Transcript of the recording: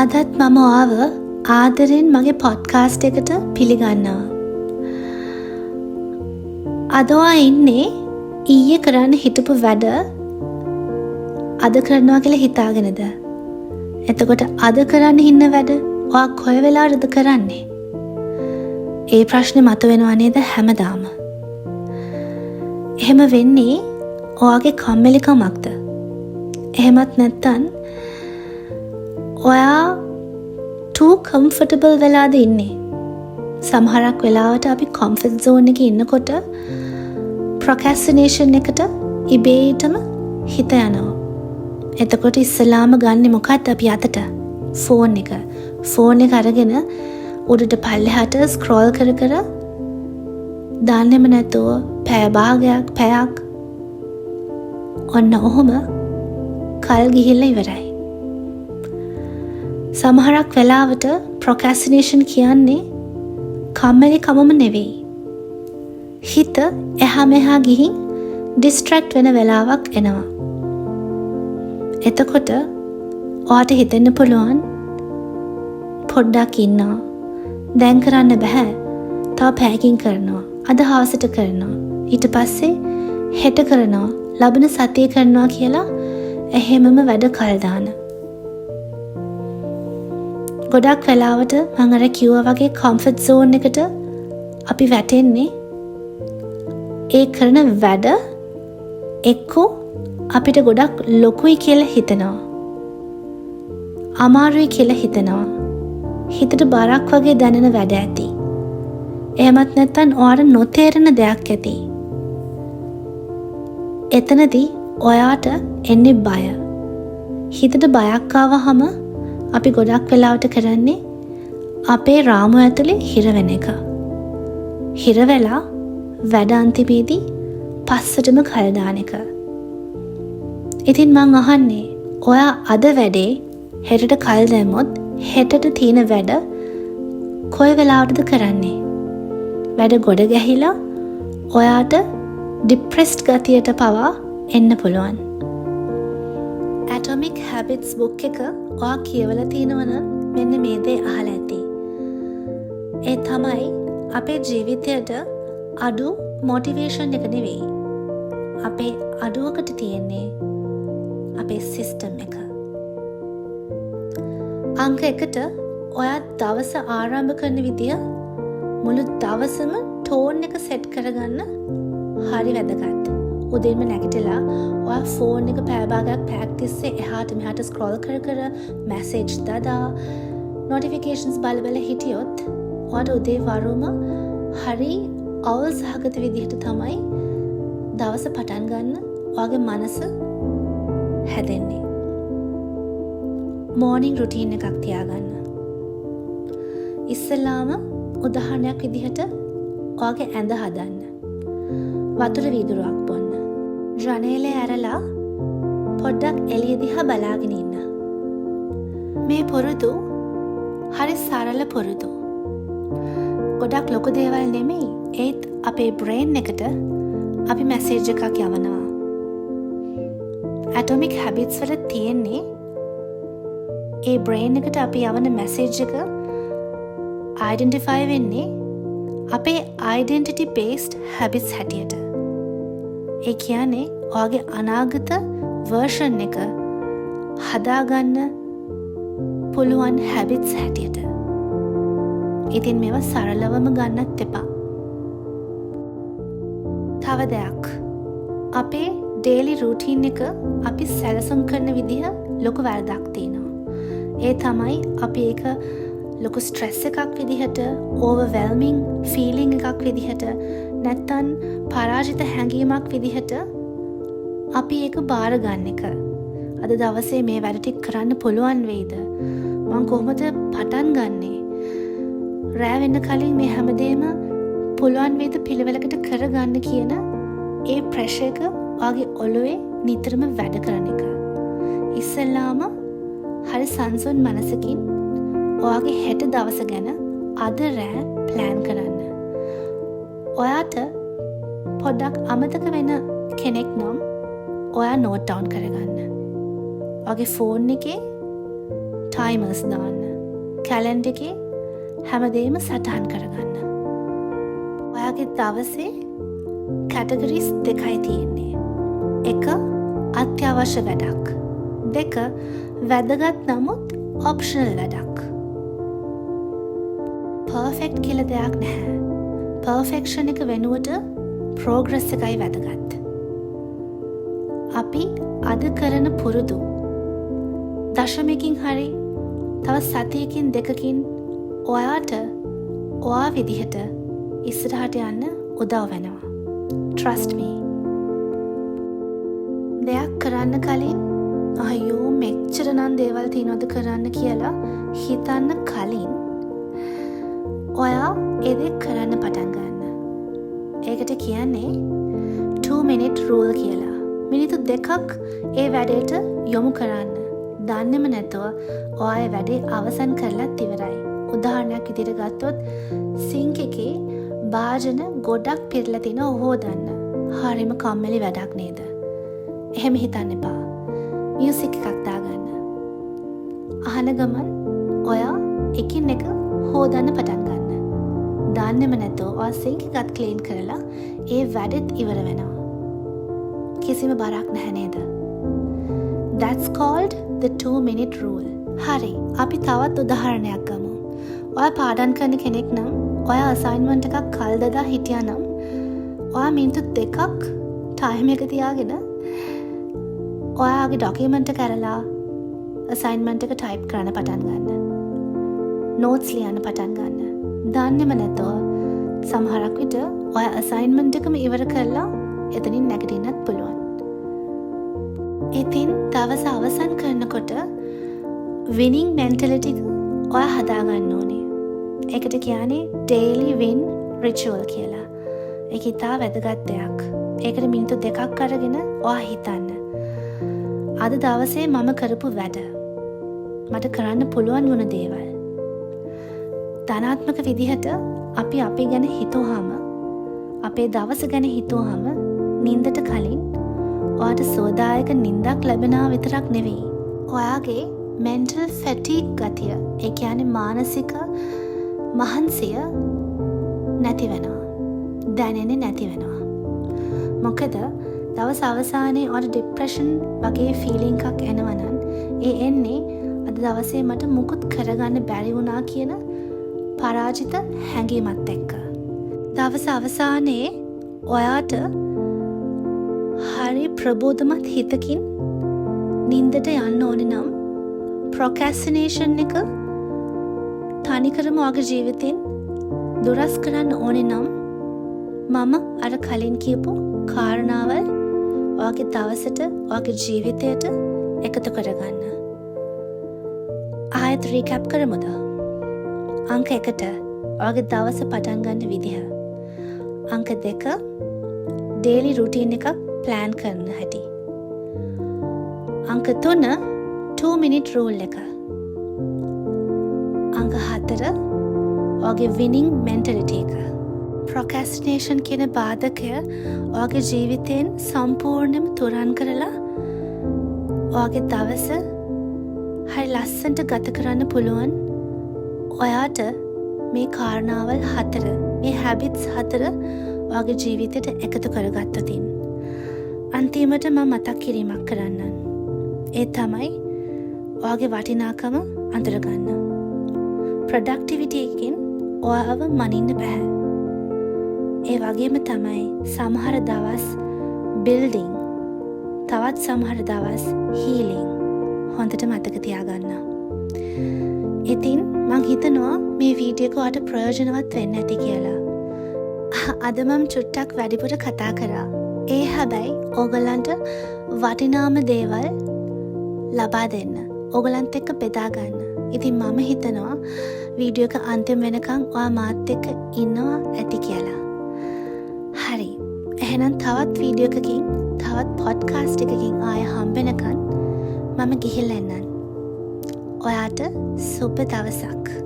අදත් මම ආව ආදරෙන් මගේ පොඩ්කාස්ට් එකට පිළිගන්නවා. අද ඔයා ඉන්නේ ඊයේ කරන්න හිටපු වැඩ අද කරනවා කියලා හිතාගෙනද? එතකොට අද කරන්න ඉන්න වැඩ ඔයා කොයි වෙලාවටද කරන්නේ? ඒ ප්‍රශ්නේ මතුවෙනවා නේද හැමදාම? එහෙම වෙන්නේ ඔයාගේ කම්මැලිකමක්ද? එහෙමත් නැත්නම් ඔයා too comfortable වෙලාද ඉන්නේ? සමහරක් වෙලාවට අපි comfort zone එකේ ඉන්නකොට procrastination එකට ඉබේටම හිත යනවා. එතකොට ඉස්සලාම ගන්නෙ මොකක්ද අපි අතට? ෆෝන් එක. ෆෝන් එක අරගෙන උඩට පල්ලෙහාට ස්ක්‍රෝල් කර කර දන්නේම නැතුව පැය භාගයක් පැයක් ඔන්න ඔහොම කල් ගිහිල්ලා ඉවරයි. සමහරක් වෙලාවට procrastination කියන්නේ කම්මැලිකමම නෙවෙයි. හිත එහා මෙහා ගිහින් distract වෙන වෙලාවක් එනවා. එතකොට ඔයාට හිතෙන්න පුළුවන් පොඩ්ඩක් ඉන්නවා. දැන් කරන්න බෑ. තව පැයකින් කරනවා. අද හවසට කරනවා. ඊට පස්සේ හෙට කරනවා. ලබන සතියේ කරනවා කියලා එහෙමම වැඩ කල් දාන. ගොඩක් වෙලාවට මම අර කිව්වා වගේ comfort zone එකට අපි වැටෙන්නේ ඒ කරන වැඩ එක්කෝ අපිට ගොඩක් ලොකුයි කියලා හිතනවා. අමාරුයි කියලා හිතනවා. හිතට බරක් වගේ දැනෙන වැඩ ඇති. එහෙමත් නැත්නම් ඔයාට නොතේරෙන දෙයක් ඇති. එතනදී ඔයාට එන්නේ බය. හිතට බයක් ආවහම අපි ගොඩක් වෙලාවට කරන්නේ අපේ රාමුව ඇතුලේ හිර වෙන එක. හිර වෙලා වැඩ අන්තිමේදී පස්සටම කල් දාන එක. ඉතින් මං අහන්නේ ඔයා අද වැඩේ හෙටට කල් දැම්මොත් හෙටට තියෙන වැඩ කොයි වෙලාවටද කරන්නේ? වැඩ ගොඩ ගැහිලා ඔයාට ડિප්‍රෙස්ඩ් ගතියට පවා එන්න පුළුවන්. Atomic Habits book එක ඔයා කියවලා තියෙනවා නම් මෙන්න මේ දේ අහලා ඇති. ඒ තමයි අපේ ජීවිතයට අඩු මොටිවේෂන් එක නෙවෙයි. අපේ අඩුවකට තියෙන්නේ අපේ සිස්ටම් එක. අංක 1ට ඔයා දවස ආරම්භ කරන විදිය මුළු දවසම ටෝන් එක සෙට් කරගන්න හරි වැදගත්. උදේම නැගිටලා ඔයා ෆෝන් එක පැය භාගයක් පැයක් තිස්සේ එහාට මෙහාට ස්ක්‍රෝල් කර කර මැසේජ් දාලා නොටිෆිකේෂන්ස් බල බල හිටියොත් ඔයාට උදේ වරුම හරි අවුල් සහගත විදිහට තමයි දවස පටන් ගන්න ඔයාගේ මනස හැදෙන්නේ. මෝර්නිං රුටීන් එකක් තියාගන්න. ඉස්සෙල්ලාම උදාහරණයක් විදිහට ඔයාගේ ඇඳ හදන්න. වතුර වීදුරුවක් බොන්න. ජනේලේ ඇරලා පොඩ්ඩක් එළිය දිහා බලාගෙන ඉන්න. මේ පුරුදු හරි සරල පුරුදු. ගොඩක් ලොකු දේවල් නෙමෙයි. ඒත් අපේ බ්‍රේන් එකට අපි මැසේජ් එකක් යවනවා. Atomic Habits වල තියෙන්නේ ඒ බ්‍රේන් එකට අපි යවන මැසේජ් එක identify වෙන්නේ අපේ identity based habits හැටියට. ඒ කියන්නේ ඔයාගේ අනාගත version එක හදාගන්න පුළුවන් habits හැටියට. ඉතින් මේවා සරලවම ගන්නත් එපා. තව දෙයක්. අපේ daily routine එක අපි සැලසුම් කරන විදිහ ලොකු වැරදක් තියෙනවා. ඒ තමයි අපි ඒක ලොකු ස්ට්‍රෙස් එකක් විදිහට, overwhelming feeling එකක් විදිහට, නැත්තම් පරාජිත හැඟීමක් විදිහට අපි ඒක බාර ගන්න එක. අද දවසේ මේ වැඩ ටික කරන්න පුළුවන් වෙයිද? මම කොහොමද පටන් ගන්නෙ? රෑ වෙන්න කලින් මේ හැමදේම පුළුවන් වේද පිළිවෙලකට කරගන්න කියන ඒ ප්‍රෙෂර් එක ඔයාගේ ඔළුවේ නිතරම වැඩ කරන එක. ඉස්සෙල්ලාම හරි සංසුන් මනසකින් ඔයාගේ හෙට දවස ගැන අද රෑ ප්ලෑන් කරන්න. ඔයාට පොඩ්ඩක් අමතක වෙන කෙනෙක් නම් ඔයා නෝට් ඩවුන් කරගන්න. ඔයාගේ ෆෝන් එකේ ටයිමර්ස් දාන්න. කැලෙන්ඩර් එකේ හැමදේම සටහන් කරගන්න. ඔයාගේ දවසේ කැටගරිස් දෙකයි තියෙන්නේ. එක අත්‍යවශ්‍ය වැඩක්. දෙක වැදගත් නමුත් ඔප්ෂනල් වැඩක්. පර්ෆෙක්ට් කියලා දෙයක් නැහැ. පර්ෆෙක්ෂන් එක වෙනුවට ප්‍රෝග්‍රස් එකයි වැදගත්. අපි අද කරන පුරුදු දශමයකින් හරි තව සතියකින් දෙකකින් ඔයාට ඔයා විදිහට ඉස්සරහට යන්න උදව් වෙනවා. Trust me. දෙයක් කරන්න කලින් අයියෝ මෙච්චර නම් දේවල් තියෙනවද කරන්න කියලා හිතන්න කලින් ඔයා ඒ දේ කරන්න පටන් ගන්න. ඒකට කියන්නේ 2-minute rule කියලා. මිනිත්තු 2ක් ඒ වැඩේට යොමු කරන්න. දන්නේම නැතුව ඔයා ඒ වැඩේ අවසන් කරලත් ඉවරයි. උදාහරණයක් විදිහට ගත්තොත් සිංක් එකේ භාජන ගොඩක් පිරලා තිනවා හොදන්න. හරිම කම්මැලි වැඩක් නේද? එහෙම හිතන්න එපා. මියුසික් එකක් දාගන්න. අහන ගමන් ඔයා එකින් එක හොදන්න පටන් ගන්න. දන්නේම නැතුව ඔයා සිංක් එකත් ක්ලීන් කරලා ඒ වැඩෙත් ඉවර වෙනවා. කිසිම බරක් නැහැ නේද? That's called the 2-minute rule. හරි, අපි තවත් උදාහරණයක් ගමු. ඔයා පාඩම් කරන කෙනෙක් නම් ඔයා අසයින්මන්ට් එකක් කල් දදා හිටියා නම් ඔයා මිනිත්තු 2ක් ටයිම් එක තියාගෙන ඔයාගේ ඩොකියුමන්ට් එක කරලා අසයින්මන්ට් එක ටයිප් කරන්න පටන් ගන්න. නෝට්ස් ලියන්න පටන් ගන්න. දන්නේම නැතුව සමහරක් විට ඔයා අසයින්මන්ට් එකම ඉවර කරලා එතනින් නැගිටින්නත් පුළුවන්. ඉතින් දවස අවසන් කරනකොට winning mentality එක ඔයා හදාගන්න ඕනේ. ඒකට කියන්නේ daily win ritual කියලා. ඒක ඉතා වැදගත් දෙයක්. ඒකට මිනිත්තු 2ක් අරගෙන ඔයා හිතන්න. අද දවසේ මම කරපු වැඩ. මට කරන්න පුළුවන් වුණ දේවල්. ධනාත්මක විදිහට අපි අපි ගැන හිතුවාම අපේ දවස ගැන හිතුවාම නින්දට කලින් ඔයාට සෝදායක නින්දක් ලැබෙනවා විතරක් නෙවෙයි. ඔයාගේ mental fatigue ගතිය, ඒ කියන්නේ මානසික මහන්සිය නැති වෙනවා. දැනෙන්නේ නැති වෙනවා. මොකද දවස් අවසානයේ ඔයාට ડિප්‍රෙෂන් වගේ ෆීලිං එකක් එනවනම් ඒ එන්නේ අද දවසේ මට මුකුත් කරගන්න බැරි වුණා කියන පරාජිත හැඟීමත් එක්ක. දවස අවසානයේ ඔයාට හරි ප්‍රබෝධමත් හිතකින් නින්දට යන්න ඕනේ නම් procrastination එක තනිකරම ඔයාගේ ජීවිතෙන් දුරස් කරන්න ඕනේ නම් මම අර කලින් කියපු කාරණාවල් ඔයාගේ දවසට ඔයාගේ ජීවිතයට එකතු කරගන්න. ආයෙත් රීකැප් කරමුද? අංක 1 ඔයාගේ දවස පටන් ගන්න විදිහ. අංක 2 ඩේලි රුටීන් එකක් ප්ලෑන් කරන හැටි. අංක 3 2-minute rule එක. අංක 4 ඔයාගේ winning mentality එක. procrastination කියන බාධකය ඔයාගේ ජීවිතයෙන් සම්පූර්ණයෙන්ම තුරන් කරලා ඔයාගේ දවස හරි ලස්සනට ගත කරන්න පුළුවන්. ඔයාට මේ කාරණාවල් 4, මේ හැබිට්ස් 4 ඔයාගේ ජීවිතයට එකතු කරගත්තොතින් අන්තිමට මම මතක් කිරීමක් කරන්නම්. ඒ තමයි ඔයාගේ වටිනාකම අඳුරගන්න. ප්‍රොඩක්ටිවිටි එකකින් ඔයාව මනින්න බෑ. ඒ වගේම තමයි සමහර දවස් බිල්ඩිං, තවත් සමහර දවස් හීලිං. හොඳට මතක තියාගන්න. ඉතින් මං හිතනවා මේ වීඩියෝ එක ඔයාලට ප්‍රයෝජනවත් වෙන්න ඇති කියලා. අද මම චුට්ටක් වැඩිපුර කතා කරා. ඒ හැබැයි ඕගලන්ට වටිනාම දේවල් ලබා දෙන්න. ඕගලන්ට එක්ක බෙදා ගන්න. ඉතින් මම හිතනවා වීඩියෝ එක අන්තිම වෙනකන් ඔයා මාත් එක්ක ඉන්නවා ඇති කියලා. හරි. එහෙනම් තවත් වීඩියෝ එකකින්, තවත් පොඩ්කාස්ට් එකකින් ආයෙ හම්බෙනකන් මම ගිහිල්ලා එන්නම්. ඔයාට සුබ දවසක්.